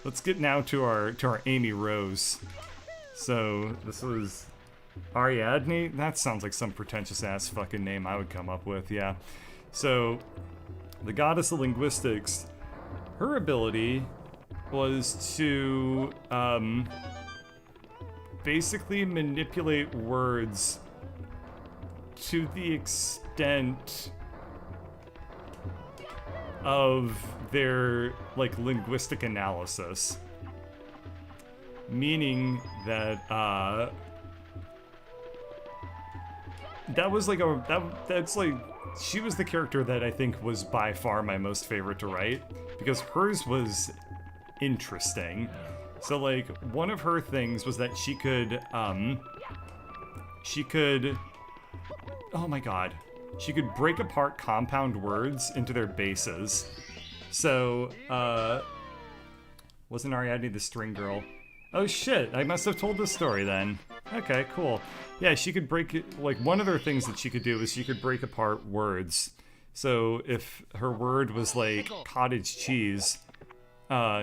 let's get now to our Amy Rose. So this was Ariadne. That sounds like some pretentious ass fucking name I would come up with. Yeah. So the goddess of linguistics, her ability was to basically manipulate words to the extent of their like linguistic analysis, meaning that that was like that's like she was the character that I think was by far my most favorite to write, because hers was interesting. So like one of her things was that she could oh my god, she could break apart compound words into their bases. So wasn't Ariadne the string girl? Oh shit, I must have told this story then. Okay, cool. Yeah, she could break it, like one of her things that she could do is she could break apart words. So if her word was like cottage cheese,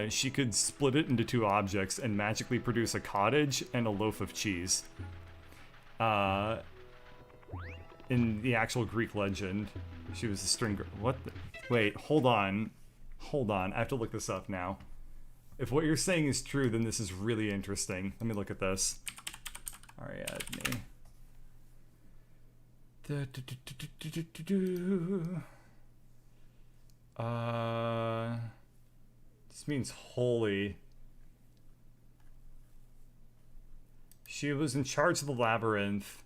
she could split it into two objects and magically produce a cottage and a loaf of cheese. In the actual Greek legend, she was a string girl. What the? Wait, hold on. Hold on, I have to look this up now. If what you're saying is true, then this is really interesting. Let me look at this. Ariadne. This means holy. She was in charge of the labyrinth.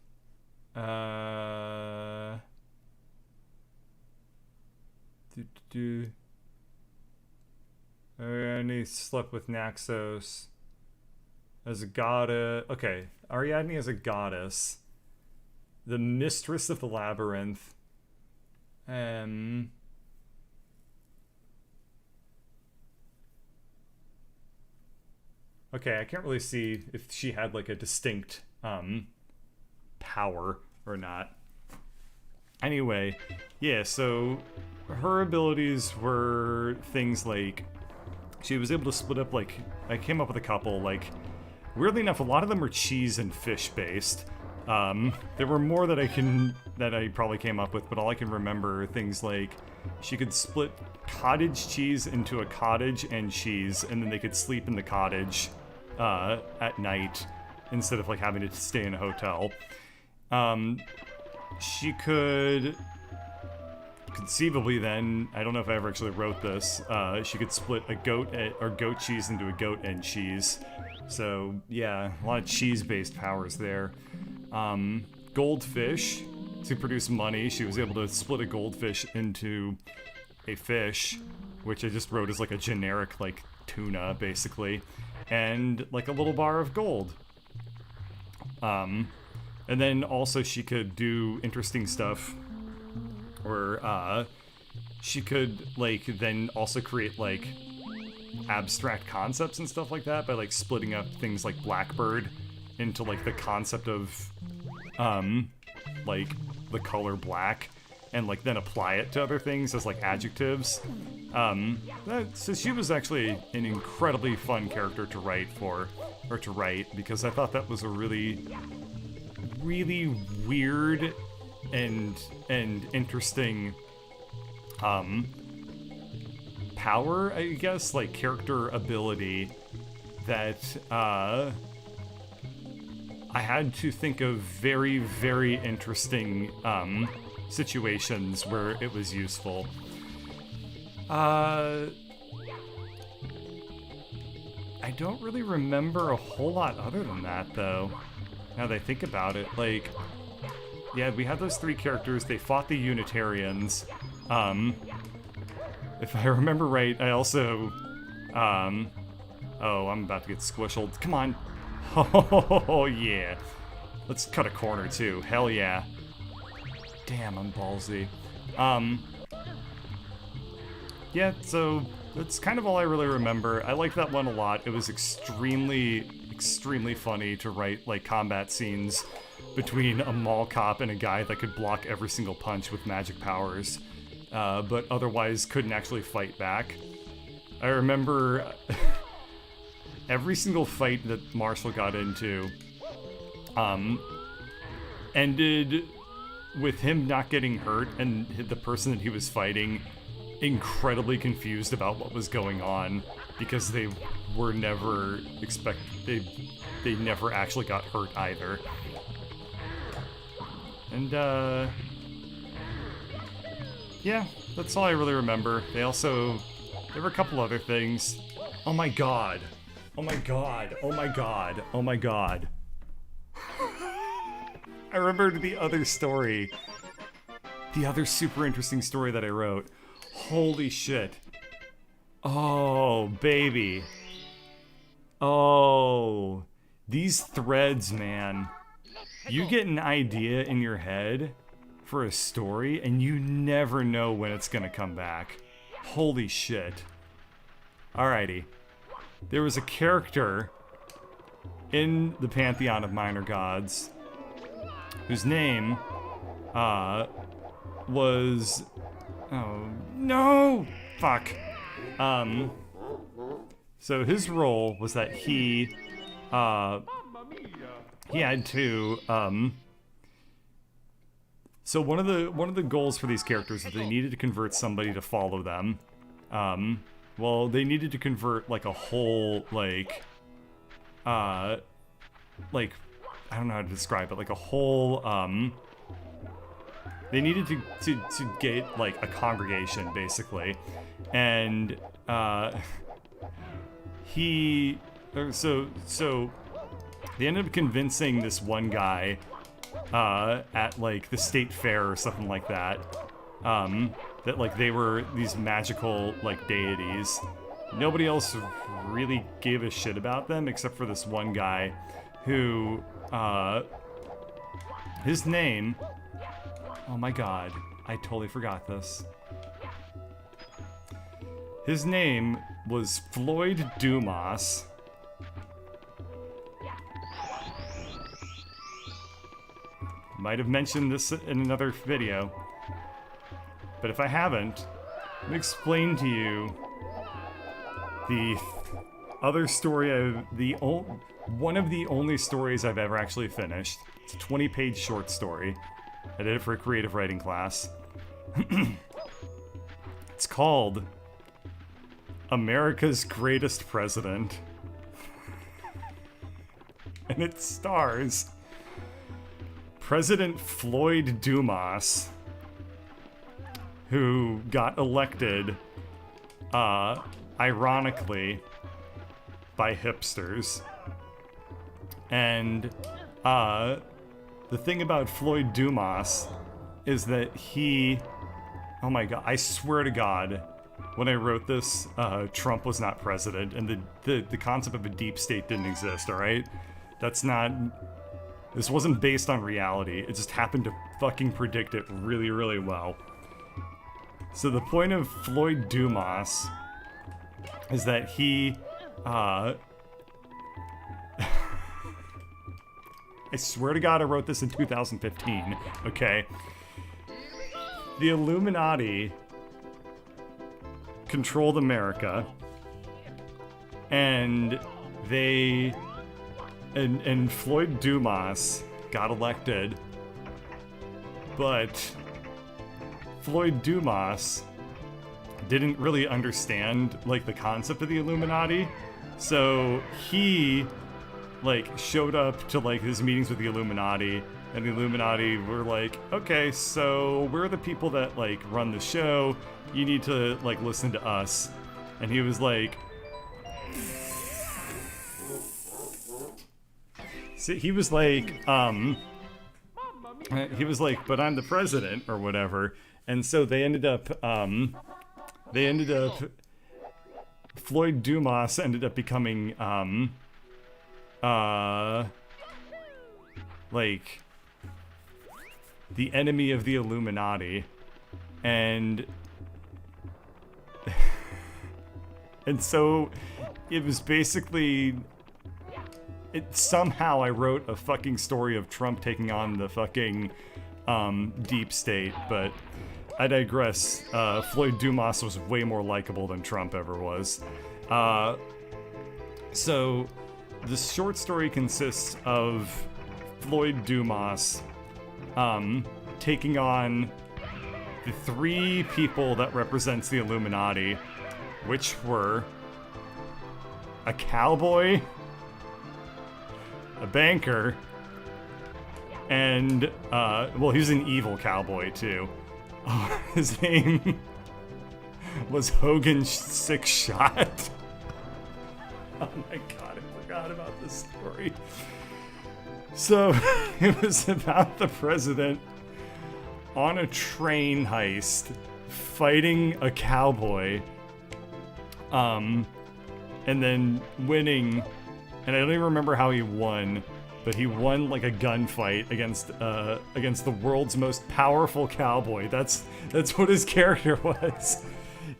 Ariadne slept with Naxos as a goddess. Okay, Ariadne as a goddess, the mistress of the labyrinth. Okay, I can't really see if she had like a distinct power or not. Anyway, yeah, so her abilities were things like she was able to split up, like, I came up with a couple, like, weirdly enough, a lot of them were cheese and fish based. There were more that I probably came up with, but all I can remember are things like she could split cottage cheese into a cottage and cheese, and then they could sleep in the cottage at night instead of like having to stay in a hotel. She could conceivably then, I don't know if I ever actually wrote this, she could split a goat or goat cheese into a goat and cheese. So yeah, a lot of cheese-based powers there. Goldfish, to produce money, she was able to split a goldfish into a fish, which I just wrote as like a generic like tuna basically, and like a little bar of gold. And then also she could do interesting stuff where she could like then also create like abstract concepts and stuff like that by like splitting up things like Blackbird into like the concept of like the color black, and like then apply it to other things as like adjectives. So she was actually an incredibly fun character to write because I thought that was a really weird and interesting power, I guess, like character ability that I had to think of very interesting situations where it was useful. I don't really remember a whole lot other than that, though, now that I think about it. Like, yeah, we had those three characters, they fought the Unitarians. If I remember right, I also, oh, I'm about to get squished. Come on. Oh, yeah. Let's cut a corner, too. Hell yeah. Damn, I'm ballsy. Yeah, so that's kind of all I really remember. I liked that one a lot. It was extremely funny to write, like, combat scenes between a mall cop and a guy that could block every single punch with magic powers, but otherwise couldn't actually fight back. I remember every single fight that Marshall got into ended with him not getting hurt and the person that he was fighting incredibly confused about what was going on because they were never they never actually got hurt either. And yeah, that's all I really remember. There were a couple other things. Oh my god. Oh my god. Oh my god. Oh my god. I remembered the other story. The other super interesting story that I wrote. Holy shit. Oh, baby. Oh. These threads, man. You get an idea in your head for a story, and you never know when it's gonna come back. Holy shit. Alrighty. There was a character in the Pantheon of Minor Gods whose name was... Oh, no! Fuck. So his role was that he had to... So one of the goals for these characters is they needed to convert somebody to follow them. Well, they needed to convert like a whole I don't know how to describe it, like a whole they needed to get like a congregation basically, and so they ended up convincing this one guy at like the state fair or something like that, that like they were these magical like deities. Nobody else really gave a shit about them except for this one guy who his name, oh my god, I totally forgot this. His name was Floyd Dumas. Might have mentioned this in another video, but if I haven't, let me explain to you the other story one of the only stories I've ever actually finished. It's a 20-page short story. I did it for a creative writing class. It's called America's Greatest President. And it stars President Floyd Dumas, who got elected, ironically, by hipsters. And the thing about Floyd Dumas is that he, oh my god, I swear to god, when I wrote this, Trump was not president, and the concept of a deep state didn't exist, alright? This wasn't based on reality, it just happened to fucking predict it really, really well. So the point of Floyd Dumas is that he, I swear to god I wrote this in 2015, okay? The Illuminati controlled America, and and Floyd Dumas got elected, but Floyd Dumas didn't really understand, like, the concept of the Illuminati, so he like showed up to like his meetings with the Illuminati, and the Illuminati were like, okay, so we're the people that like run the show, you need to like listen to us. And he was like, but I'm the president or whatever. And so they ended up Floyd Dumas ended up becoming like the enemy of the Illuminati, and and so it was basically somehow I wrote a fucking story of Trump taking on the fucking deep state, but I digress. Floyd Dumas was way more likable than Trump ever was. So, the short story consists of Floyd Dumas taking on the 3 people that represents the Illuminati, which were a cowboy, a banker, and, well, he's an evil cowboy, too. His name was Hogan Six Shot. Oh my god, I forgot about this story. So, it was about the president on a train heist fighting a cowboy, and then winning, and I don't even remember how he won, but he won like a gunfight against the world's most powerful cowboy. That's what his character was.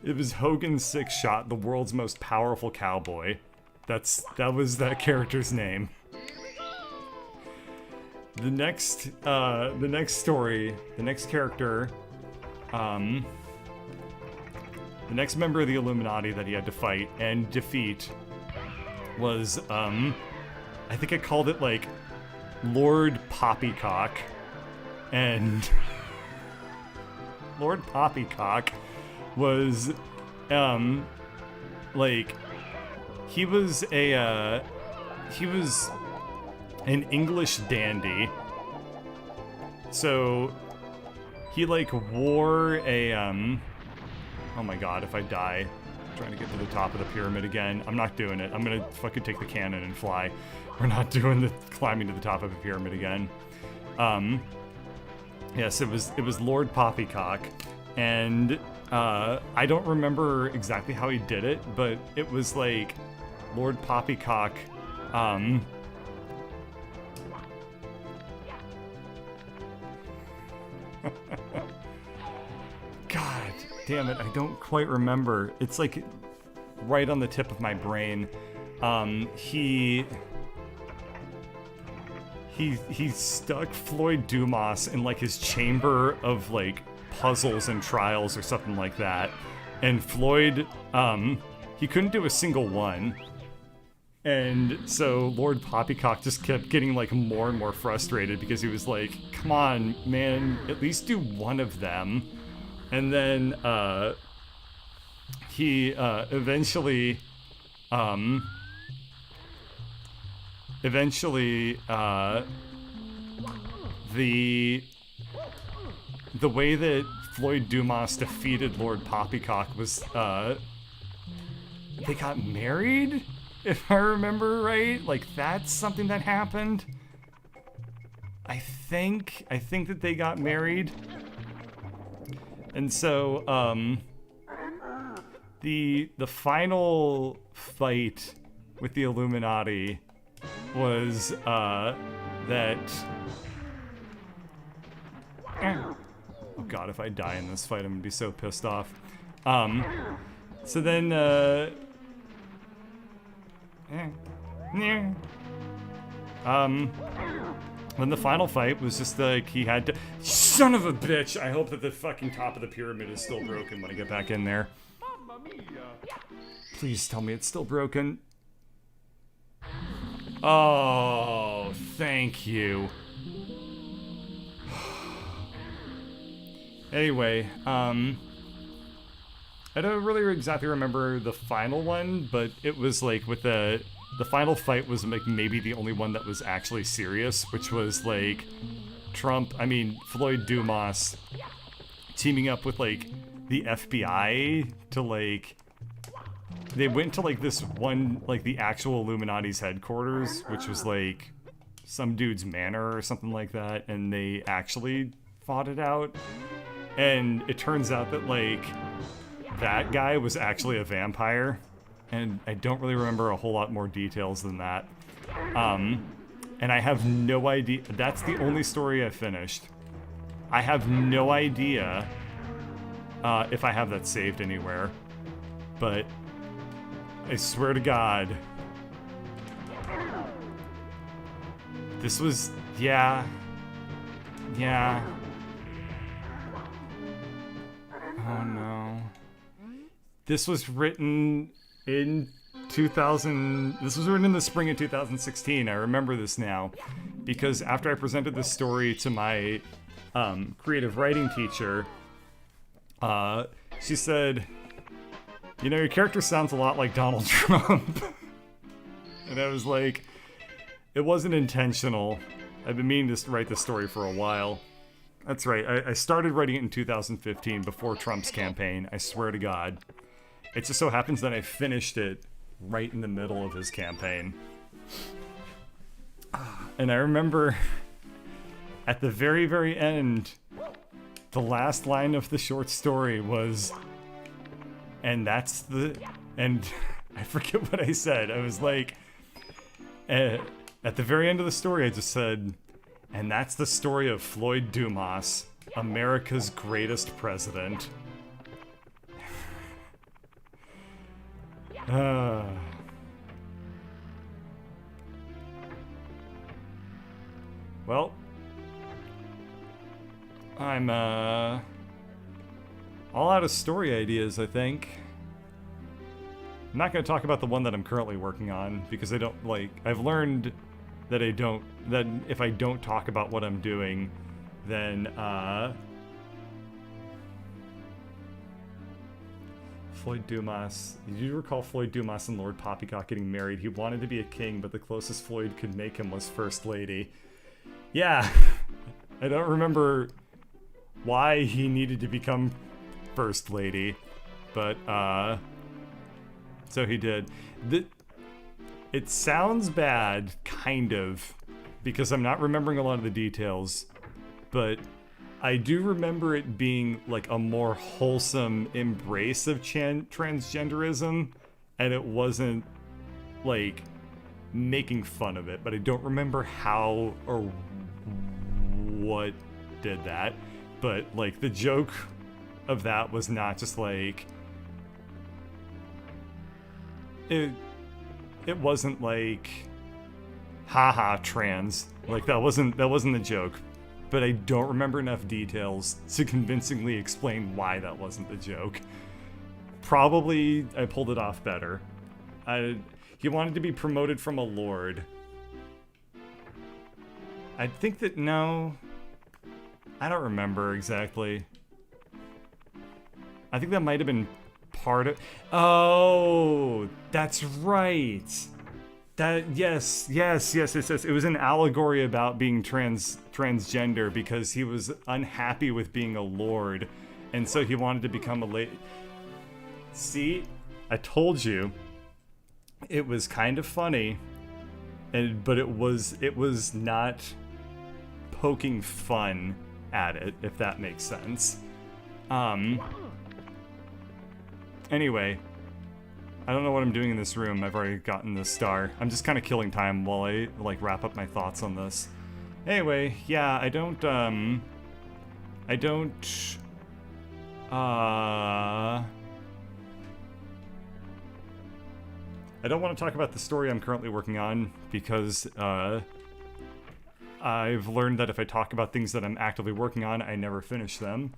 It was Hogan Six Shot, the world's most powerful cowboy. That was that character's name. The next story, the next character, the next member of the Illuminati that he had to fight and defeat was, I think I called it, like, Lord Poppycock. And Lord Poppycock was, like, he was an English dandy. So he like wore a oh my god, if I die trying to get to the top of the pyramid again, I'm not doing it. I'm gonna fucking take the cannon and fly. We're not doing the climbing to the top of a pyramid again. Yes, it was Lord Poppycock, and I don't remember exactly how he did it, but it was like Lord Poppycock God damn it, I don't quite remember. It's like right on the tip of my brain. He stuck Floyd Dumas in like his chamber of like puzzles and trials or something like that. And Floyd, he couldn't do a single one. And so Lord Poppycock just kept getting like more and more frustrated because he was like, come on, man, at least do one of them. And then he eventually the way that Floyd Dumas defeated Lord Poppycock was they got married, if I remember right. Like, that's something that happened. I think that they got married. And so the final fight with the Illuminati was that oh god, if I die in this fight, I'm gonna be so pissed off. So then then the final fight was just like he had to. Son of a bitch! I hope that the fucking top of the pyramid is still broken when I get back in there. Please tell me it's still broken. Oh, thank you. Anyway, I don't really exactly remember the final one, but it was like with the final fight was like maybe the only one that was actually serious, which was like Floyd Dumas teaming up with like the FBI to like, they went to like this one, like the actual Illuminati's headquarters, which was like some dude's manor or something like that, and they actually fought it out. And it turns out that like that guy was actually a vampire, and I don't really remember a whole lot more details than that. And I have no idea. That's the only story I finished. I have no idea if I have that saved anywhere, but I swear to God, this was, yeah. Oh no. This was written in 2000. This was written in the spring of 2016. I remember this now because after I presented this story to my creative writing teacher, she said, "You know, your character sounds a lot like Donald Trump." And I was like, "It wasn't intentional. I've been meaning to write this story for a while." That's right. I started writing it in 2015 before Trump's campaign. I swear to God. It just so happens that I finished it right in the middle of his campaign. And I remember at the very, very end, the last line of the short story was, and that's the, and I forget what I said. I was like, at the very end of the story, I just said, and that's the story of Floyd Dumas, America's greatest president. Well, I'm all out of story ideas, I think. I'm not going to talk about the one that I'm currently working on because I don't like. I've learned that that if I don't talk about what I'm doing, then Floyd Dumas. Do you recall Floyd Dumas and Lord Poppycock getting married? He wanted to be a king, but the closest Floyd could make him was First Lady. Yeah, I don't remember why he needed to become First Lady, but so he did. It sounds bad, kind of, because I'm not remembering a lot of the details, but I do remember it being like a more wholesome embrace of transgenderism, and it wasn't like making fun of it, but I don't remember how or what did that. But like the joke of that was not just like it wasn't like haha trans, like that wasn't the joke. But I don't remember enough details to convincingly explain why that wasn't the joke. Probably I pulled it off better. He wanted to be promoted from a lord. I think that, no, I don't remember exactly. I think that might have been part of, oh, that's right. Yes. It was an allegory about being transgender because he was unhappy with being a lord, and so he wanted to become a lady. See, I told you, it was kind of funny, but it was not poking fun at it, if that makes sense. Anyway. I don't know what I'm doing in this room. I've already gotten the star. I'm just kind of killing time while I, like, wrap up my thoughts on this. Anyway, yeah, I don't want to talk about the story I'm currently working on because, I've learned that if I talk about things that I'm actively working on, I never finish them.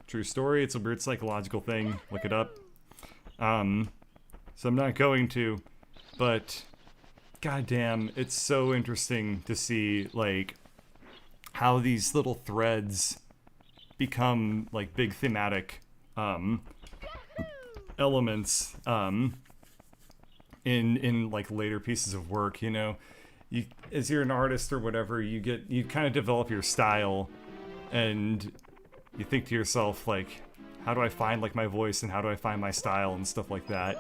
True story, it's a weird psychological thing. Look it up. So I'm not going to, but goddamn, it's so interesting to see, like, how these little threads become, like, big thematic, elements, in like, later pieces of work, you know? As you're an artist or whatever, you kind of develop your style, and you think to yourself, like, how do I find, like, my voice, and how do I find my style, and stuff like that.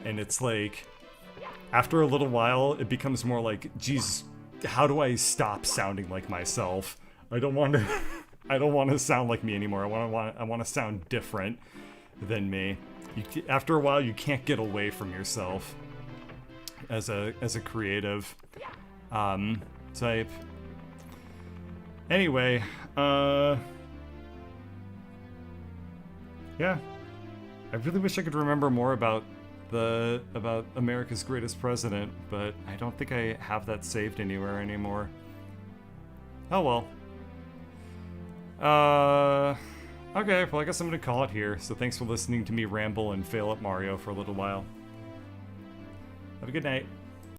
And it's like, after a little while, it becomes more like, geez, how do I stop sounding like myself? I don't want to sound like me anymore. I want to sound different than me. After a while, you can't get away from yourself as a creative type. Anyway, yeah, I really wish I could remember more about America's greatest president, but I don't think I have that saved anywhere anymore. Oh well. Okay, well I guess I'm gonna call it here, so thanks for listening to me ramble and fail at Mario for a little while. Have a good night.